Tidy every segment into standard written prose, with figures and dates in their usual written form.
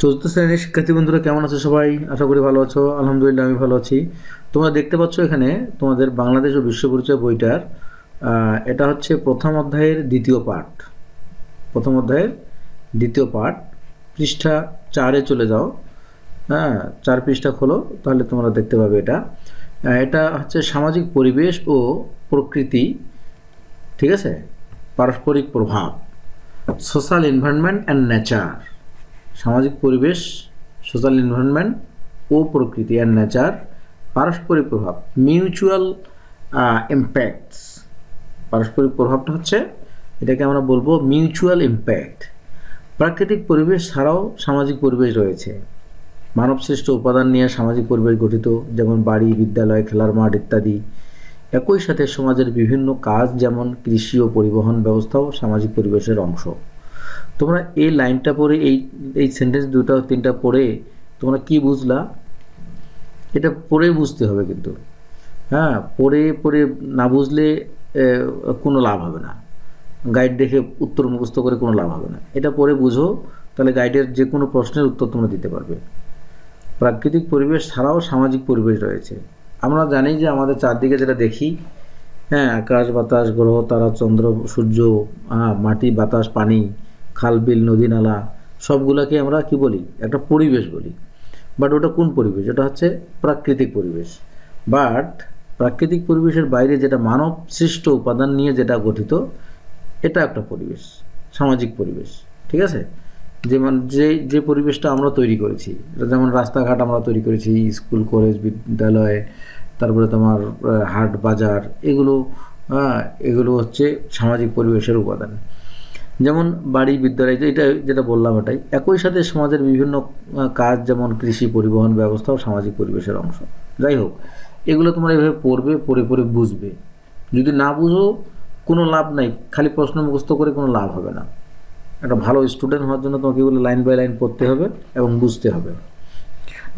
চতুর্থ শ্রেণীর শিক্ষার্থী বন্ধুরা কেমন আছো সবাই? আশা করি ভালো আছো। আলহামদুলিল্লাহ আমি ভালো আছি। তোমরা দেখতে পাচ্ছ এখানে তোমাদের বাংলাদেশ ও বিশ্ব পরিচয় বইটার এটা হচ্ছে প্রথম অধ্যায়ের দ্বিতীয় পাঠ। প্রথম অধ্যায়ের দ্বিতীয় পাঠ, পৃষ্ঠা 4-এ চলে যাও। হ্যাঁ, 4 পৃষ্ঠা খোলো, তাহলে তোমরা দেখতে পাবে এটা। এটা হচ্ছে সামাজিক পরিবেশ ও প্রকৃতি, ঠিক আছে, পারস্পরিক প্রভাব, সোশ্যাল এনভায়রনমেন্ট অ্যান্ড নেচার। সামাজিক পরিবেশ, সোশ্যাল এনভায়রনমেন্ট ও প্রকৃতি অ্যান্ড নেচার, পারস্পরিক প্রভাব, মিউচুয়াল ইম্প্যাক্টস। পারস্পরিক প্রভাবটা হচ্ছে, এটাকে আমরা বলবো মিউচুয়াল ইম্প্যাক্ট। প্রাকৃতিক পরিবেশ ছাড়াও সামাজিক পরিবেশ রয়েছে। মানবসৃষ্ট উপাদান নিয়ে সামাজিক পরিবেশ গঠিত, যেমন বাড়ি, বিদ্যালয়, খেলার মাঠ ইত্যাদি। একই সাথে সমাজের বিভিন্ন কাজ, যেমন কৃষি ও পরিবহন ব্যবস্থাও সামাজিক পরিবেশের অংশ। তোমরা এই লাইনটা পড়ে, এই সেন্টেন্স দুটো তিনটা পড়ে তোমরা কি বুঝলা, এটা পড়েই বুঝতে হবে কিন্তু। হ্যাঁ, পড়ে পড়ে না বুঝলে কোনো লাভ হবে না। গাইড দেখে উত্তর মুখস্থ করে কোনো লাভ হবে না। এটা পড়ে বুঝো, তাহলে গাইডের যে কোনো প্রশ্নের উত্তর তোমরা দিতে পারবে। প্রাকৃতিক পরিবেশ ছাড়াও সামাজিক পরিবেশ রয়েছে। আমরা জানি যে আমাদের চারদিকে যেটা দেখি, হ্যাঁ, আকাশ, বাতাস, গ্রহ, তারা, চন্দ্র, সূর্য, মাটি, বাতাস, পানি, খাল, বিল, নদী, নালা, সবগুলোকে আমরা কি বলি? একটা পরিবেশ বলি। বাট ওটা কোন পরিবেশ? ওটা হচ্ছে প্রাকৃতিক পরিবেশ। বাট প্রাকৃতিক পরিবেশের বাইরে যেটা মানব সৃষ্ট উপাদান নিয়ে যেটা গঠিত, এটা একটা পরিবেশ, সামাজিক পরিবেশ। ঠিক আছে? যেমন যে পরিবেশটা আমরা তৈরি করেছি, এটা যেমন রাস্তাঘাট আমরা তৈরি করেছি, স্কুল, কলেজ, বিদ্যালয়, তারপরে তোমার হাট, বাজার, এগুলো এগুলো হচ্ছে সামাজিক পরিবেশের উপাদান। যেমন বাড়ি, বিদ্যালয়, এটা যেটা বললাম এটাই। একই সাথে সমাজের বিভিন্ন কাজ, যেমন কৃষি, পরিবহন ব্যবস্থাও সামাজিক পরিবেশের অংশ। যাই হোক, এগুলো তোমরা এভাবে পড়বে, পড়ে পড়ে বুঝবে। যদি না বুঝো, কোনো লাভ নাই, খালি প্রশ্ন মুখস্থ করে কোনো লাভ হবে না। একটা ভালো স্টুডেন্ট হওয়ার জন্য তোমাকে এগুলো লাইন বাই লাইন পড়তে হবে এবং বুঝতে হবে।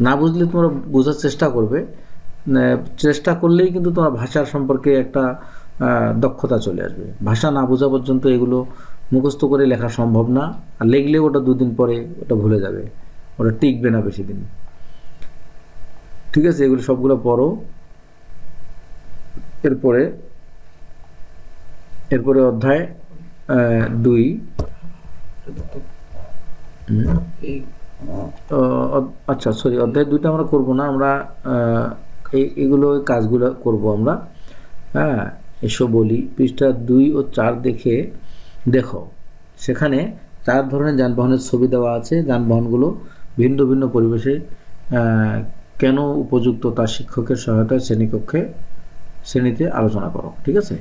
না বুঝলে তোমরা বোঝার চেষ্টা করবে, চেষ্টা করলেই কিন্তু তোমার ভাষার সম্পর্কে একটা দক্ষতা চলে আসবে। ভাষা না বোঝা পর্যন্ত এগুলো মুখস্থ করে লেখা সম্ভব না। আর লিখলে ওটা দুদিন পরে ওটা ভুলে যাবে, ওটা টিকবে না বেশি দিন। ঠিক আছে, এগুলো সবগুলো পড়ো। এরপরে এরপরে অধ্যায় 2। আচ্ছা, সরি, অধ্যায় 2টা আমরা করব না, আমরা এগুলো কাজগুলো করব আমরা। হ্যাঁ, এসব বলি। পৃষ্ঠা 2 ও 4 দেখো, সেখানে 4 ধরনের যানবাহনের ছবি দেওয়া আছে। যানবাহনগুলো ভিন্ন ভিন্ন পরিবেশে কেন উপযুক্ত তা শিক্ষকের সহায়তায় শ্রেণীতে আলোচনা করো। ঠিক আছে?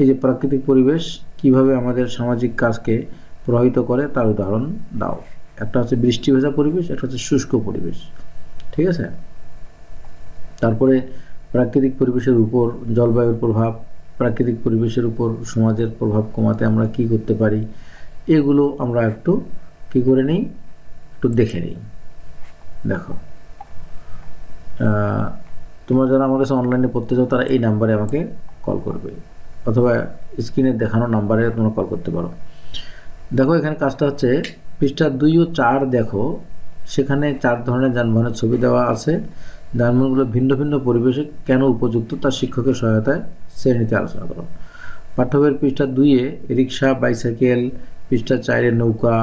এই যে প্রাকৃতিক পরিবেশ কিভাবে আমাদের সামাজিক কাজকে প্রভাবিত করে তার উদাহরণ দাও। একটা হচ্ছে বৃষ্টি ভেজা পরিবেশ, একটা হচ্ছে শুষ্ক পরিবেশ। ঠিক আছে? তারপরে প্রাকৃতিক পরিবেশের উপর জলবায়ুর প্রভাব, প্রাকৃতিক পরিবেশের উপর সমাজের প্রভাব কমাতে আমরা কি করতে পারি, এগুলো আমরা একটু কি করে নিই, একটু দেখে নিই। দেখো, তোমরা যারা আমার কাছে অনলাইনে পড়তে চাও তারা এই নাম্বারে আমাকে কল করবে, অথবা স্ক্রিনে দেখানো নাম্বারে তোমরা কল করতে পারো। দেখো, এখানে কাজটা হচ্ছে পৃষ্ঠা 2 ও 4 দেখো, সেখানে 4 ধরনের যানবাহনের ছবি দেওয়া আছে। যানবাহনগুলো ভিন্ন ভিন্ন পরিবেশে কেন উপযুক্ত তা শিক্ষকের সহায়তায় শ্রেণীতে আলোচনা করো। পাঠ্যবইয়ের পৃষ্ঠা 2-এ রিক্সা, বাইসাইকেল, পৃষ্ঠা 4-এ নৌকা,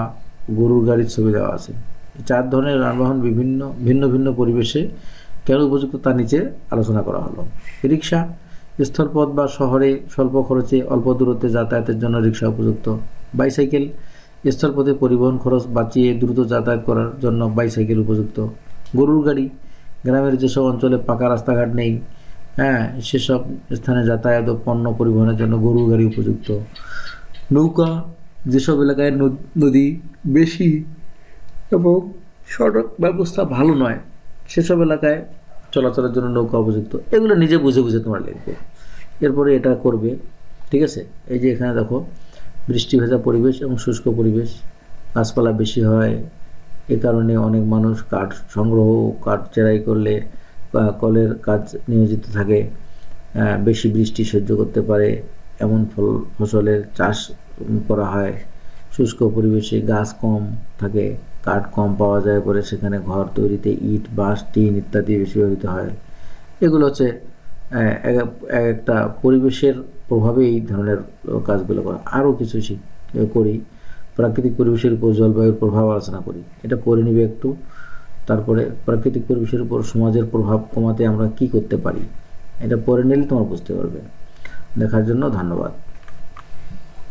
গরুর গাড়ির ছবি দেওয়া আছে। 4 ধরনের যানবাহন ভিন্ন ভিন্ন পরিবেশে কেন উপযুক্ত তা নিচে আলোচনা করা হলো। রিক্সা, স্থলপথ বা শহরে স্বল্প খরচে অল্প দূরত্বে যাতায়াতের জন্য রিক্সা উপযুক্ত। বাইসাইকেল, স্থলপথে পরিবহন খরচ বাঁচিয়ে দ্রুত যাতায়াত করার জন্য বাইসাইকেল উপযুক্ত। গরুর গাড়ি, গ্রামের যেসব অঞ্চলে পাকা রাস্তাঘাট নেই, সেসব স্থানে যাতায়াত ও পণ্য পরিবহনের জন্য গরুর গাড়ি উপযুক্ত। নৌকা, যেসব এলাকায় নদী বেশি এবং সড়ক ব্যবস্থা ভালো নয়, সেসব এলাকায় চলাচলের জন্য নৌকা উপযুক্ত। এগুলো নিজে বুঝে বুঝে তোমরা লিখবে, এরপরে এটা করবে। ঠিক আছে? এই যে এখানে দেখো, বৃষ্টি ভেজা পরিবেশ এবং শুষ্ক পরিবেশ, গাছপালা বেশি হয়, এ কারণে অনেক মানুষ কাঠ সংগ্রহ, কাঠ চেরাই করলে কলের কাজ নিয়োজিত থাকে, বেশি বৃষ্টি সহ্য করতে পারে এমন ফসলের চাষ করা হয়। শুষ্ক পরিবেশে গাছ কম থাকে, কাঠ কম পাওয়া যায় বলে সেখানে ঘর তৈরিতে ইট, বাঁশ, টিন ইত্যাদি বেশি ব্যবহৃত হয়। এগুলো হচ্ছে একটা পরিবেশের প্রভাবে এই ধরনের কাজগুলো করা। আরও কিছু করি, প্রাকৃতিক পরিবেশের উপর জলবায়ুর প্রভাব আলোচনা করি, এটা পড়ে নিবে একটু। তারপরে প্রাকৃতিক পরিবেশের উপর সমাজের প্রভাব কমাতে আমরা কি করতে পারি, এটা পড়ে নিলে তোমরা বুঝতে পারবে। দেখার জন্য ধন্যবাদ।